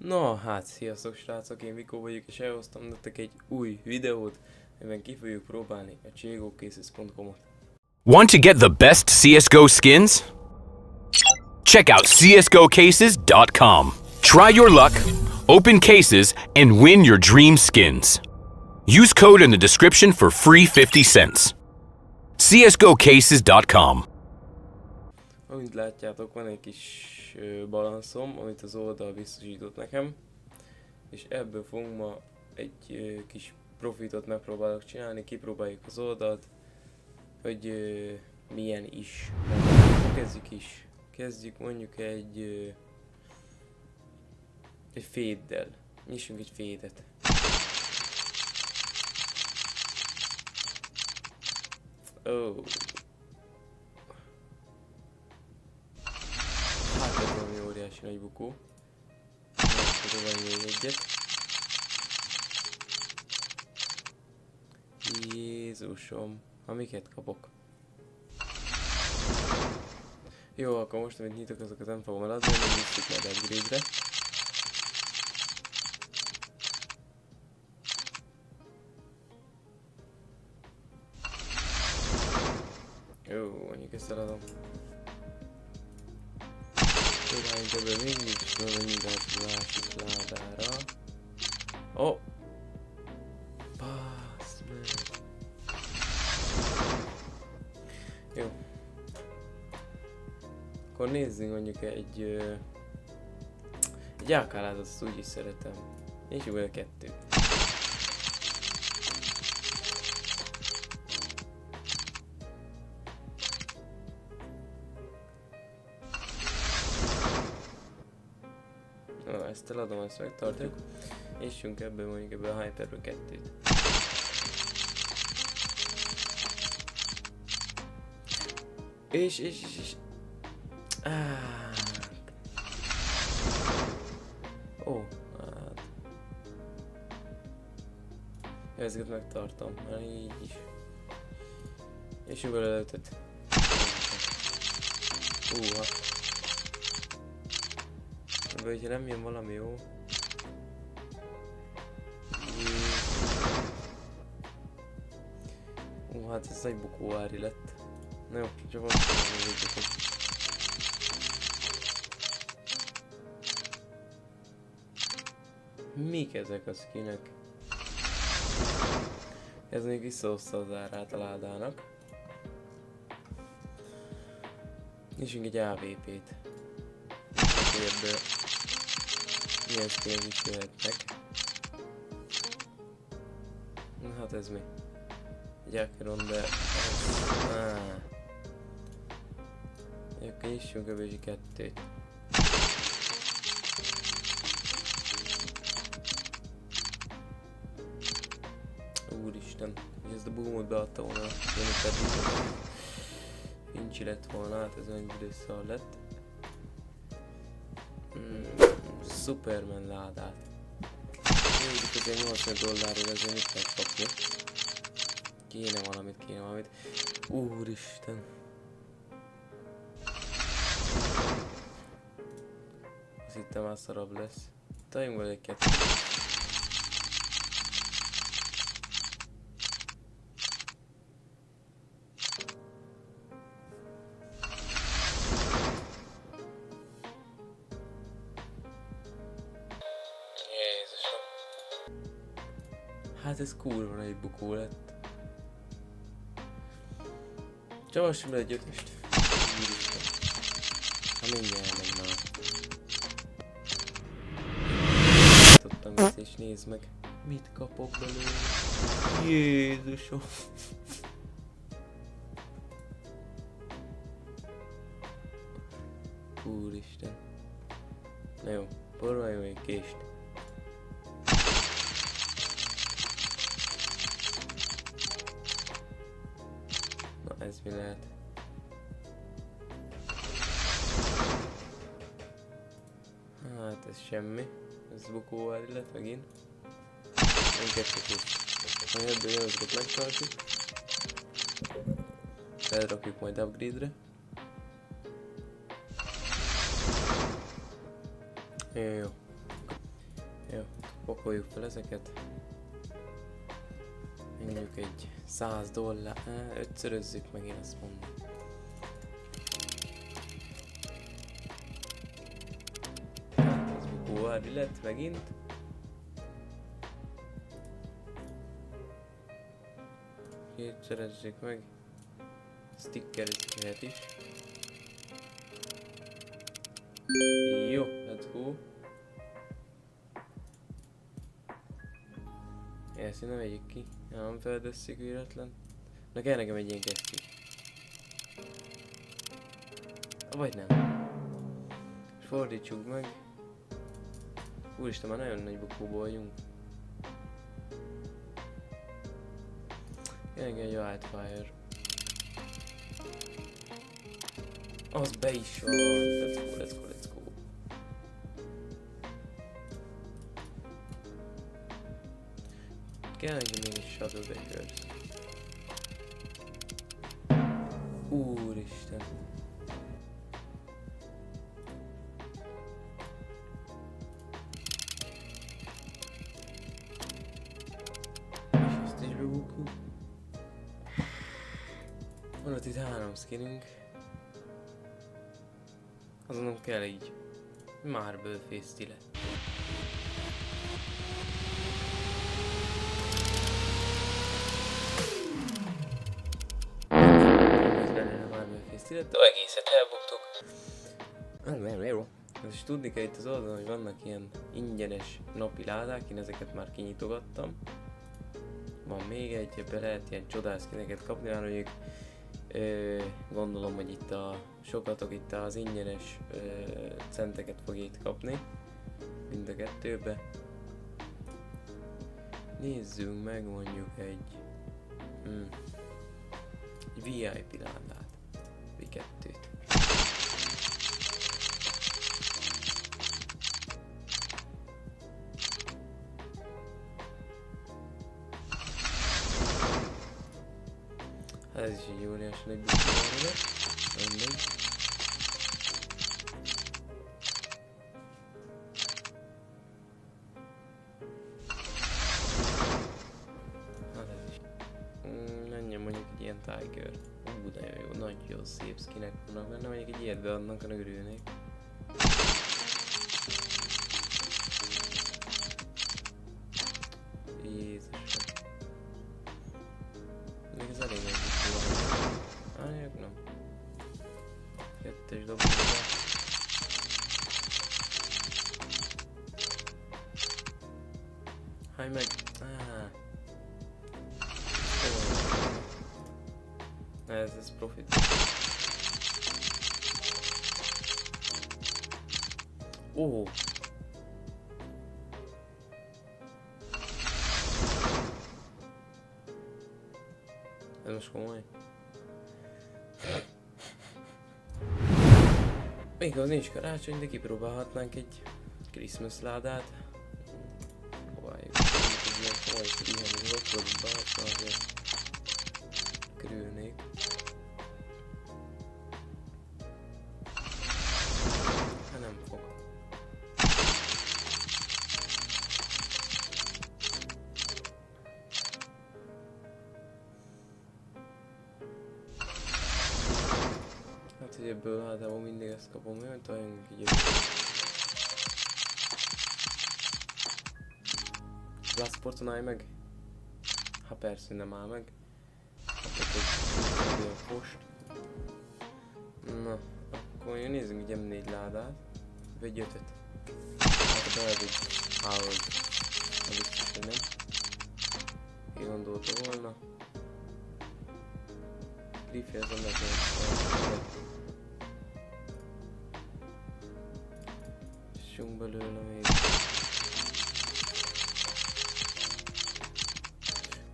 Na hát, sziasztok srácok, én Vikó vagyok, és elhoztam nektek egy új videót, amiben ki fogjuk próbálni a CSGOcases.com-ot. Want to get the best CSGO skins? Check out csgocases.com. Try your luck, open cases, and win your dream skins. Use code in the description for free 50 cents. csgocases.com. Amint látjátok, van egy kis balanszom, amit az oldal biztosított nekem, és ebből fogunk ma egy kis profitot megpróbálok csinálni, kipróbáljuk az oldalt, hogy milyen is. Kezdjük is. Kezdjük mondjuk egy féddel. Nyissunk egy fédet. Oh. Hát ez valami óriási nagy bukó. Próbálj még egyet. Jézusom, amiket kapok. Jó, akkor most amit nyitok, azokat nem fogom eladni, nem visszük majd upgrade-re. Jó, mondjuk ezt eladom. Próbáljunk ebből végig, és menjünk át a másik ládára. Oh! Bassz meg! Jó. Akkor nézzünk mondjuk egy AK-lát, azt úgyis szeretem. És jó, a kettő. Na, ezt eladom, ezt megtartjuk. És jönk ebből mondjuk ebből a Hyperből kettőt. És. Ó, hát. Ezeket megtartom, már így is. És jövő előttet. Ebből, hogyha nem jön valami jó. Hát ez nagy bukóári lett. Na jó, csak azt mondom, mik ezek a skinek? Ez még visszahozta az árát a ládának. Nyissunk egy AVP-t. Ebből milyen skinek is jöhetnek. Na hát ez mi? Egy Acheron, de... Akkor nyissunk ebből is kettőt. Úristen, hogy ezt a boomot beadta volna, én pedig Fincsi lett volna, hát ez olyan büdösszal lett. Superman ládát. Nézzük, azért $80 azért mit kell kapni. Kéne valamit. Úristen. Azt hittem már szarabb lesz. Taljunk vele egy kettőt. Jézusom. Hát ez kurva nagy bukó lett. Csavassunk le egy ötöst. Ha mindjárt elmegy már. Tudtam ezt, és nézd meg. Mit kapok belőle? Jézusom. Úristen. Na jó, poroljon egy kést. Na ez mi lehet? Hát ez semmi. Ez bukóvári lett megint. Engedtek is. Majd ebből jön, azokat megtartjuk. Felrakjuk majd upgrade-re. Jó. Pakoljuk fel ezeket. Mondjuk egy $100, ötszörözzük meg, én azt mondom. Ez bukóárdi lett megint. Kétszerezzük meg. Stickerezni is. Jó, let's go. Ezt nem vegyük ki. Nem feldesszük véletlen. Na kell nekem egy ilyen kesztyű. Vagy nem. És fordítsuk meg. Úristen, már nagyon nagy bukóba vagyunk. Kell nekem egy Wildfire. Az be is van. Let's go, let's go, let's go. Kell nekem még egy Shadow Daggers. Úristen. És ezt is bebukjuk. Van ott itt 3 skinünk. Azon kell így Marble Face stile. Egészet elbuktuk. És tudni kell itt az oldalon, hogy vannak ilyen ingyenes napi ládák, én ezeket már kinyitogattam. Van még egy, ebbe lehet ilyen csodás skineket kapni, már mondjuk gondolom, hogy itt sokatok itt az ingyenes centeket fog itt kapni. Mind a kettőbe. Nézzünk meg mondjuk egy VIP ládát. V2-t. Ez is egy óriási nagy bukóra. Mindegy. Hát ez is. Menjen mondjuk egy ilyen Tiger. Nagyon jó, nagyon szép skinek vannak benne, mondjuk egy ilyet beadnak, annak örülnék. Jézusom. Még ez elég nagy bukó. Állják, nem. Kettes dobóba. Háj meg! Ez profit. Ó! Ez most komoly. Még az nincs karácsony, de kipróbálhatnánk egy Christmas ládát. Próbáljuk. Ez ilyen komoly frihem, ott vagy behatna azért. Körülnék. Hát nem fog. Hát, hogy ebből általában mindig ezt kapom, hogy találjunk így ebből. Bloodsporton állj meg? Ha persze nem áll meg. A post. Na, akkor nézzünk egy M4 ládát. Vagy 5-öt. Hát a egy állod. Az biztos, hogy nem. Ki gondolta volna. Griffy az annak Sunk belőle még.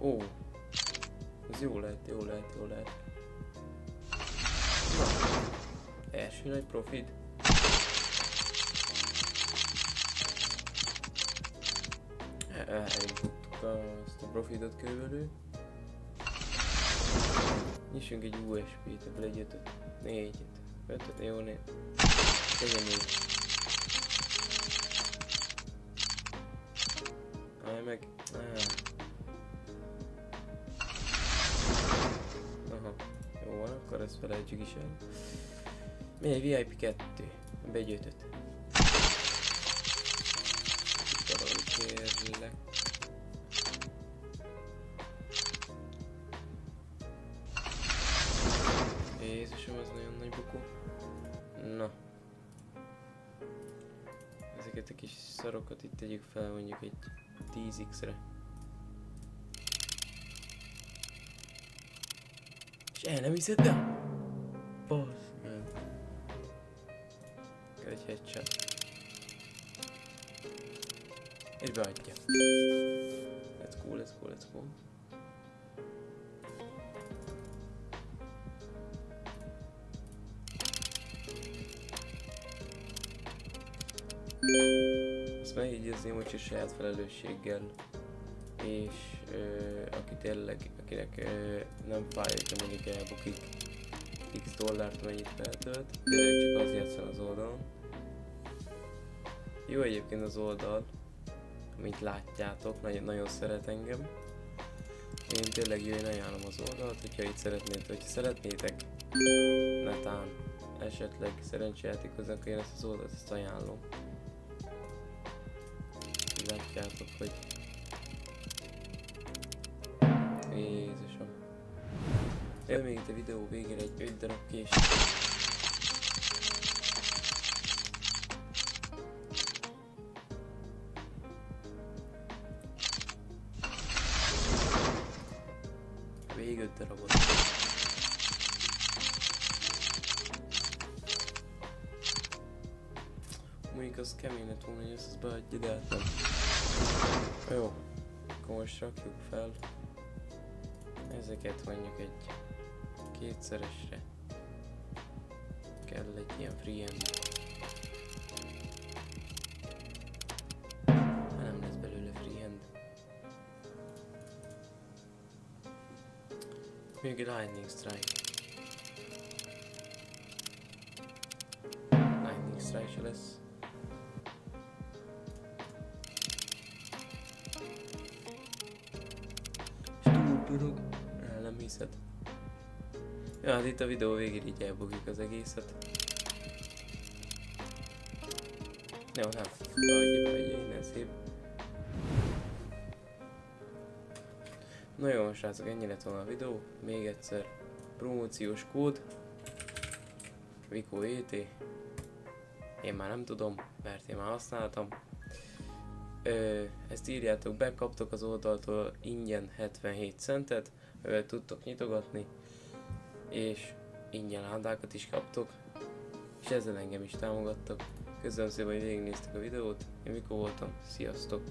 Ó! Ez jó lehet, jó lehet, jó lehet. Na, első nagy profit. Elbuktuk azt a profitot körülbelül. Nyissunk egy USP-t, ebből egy 5-öt, 4-et, 5-öt, jó, 4. Legyen 4. meg. Aha, jó van, akkor ezt felejtsük is el. Miért VIP 2? Begyűjtött. Kérlek. Jézusom, az nagyon nagy bukó. Na. Ezeket a kis szarokat itt tegyük fel mondjuk egy 10x-re. És el nem hiszed be? Basz meg. Kell egy headshot. És beadja. Let's go, let's go, let's go. Azt megjegyezném, hogy a saját felelősséggel, és akinek nem fáj, hogyha mondjuk elbukik x dollárt mennyit feltölt, tényleg csak az játszol az oldalon. Jó egyébként az oldal, amit látjátok, nagyon szeret engem. Én tényleg én ajánlom az oldalt, hogyha szeretnétek netán esetleg szerencsejátékoznak, én ezt az oldalt ezt ajánlom. Látjátok, hogy Jézusom. Jön még itt a videó végére egy 5 darab kés. Még 5 darabot. Mondjuk az kemény lett volna, hogy ezt beadja, de hát nem. Jó, akkor most rakjuk fel. Ezeket mondjuk egy kétszeresre. Kell egy ilyen freehand. Nem lesz belőle freehand. Még egy lightning strike. Lightning strike se lesz. Tudok. Nem hiszed. Ja, hát itt a videó végén így elbukjuk az egészet. Jó, hát. Adja be egy innen szép. Na jó, srácok, ennyi lett volna a videó. Még egyszer. Promóciós kód. Vico ET. Én már nem tudom, mert én már használtam. Ezt írjátok be, kaptok az oldaltól ingyen 77 centet, amivel tudtok nyitogatni, és ingyen hándákat is kaptok, és ezzel engem is támogattok. Köszönöm szépen, hogy végignéztek a videót, én Vico voltam, sziasztok!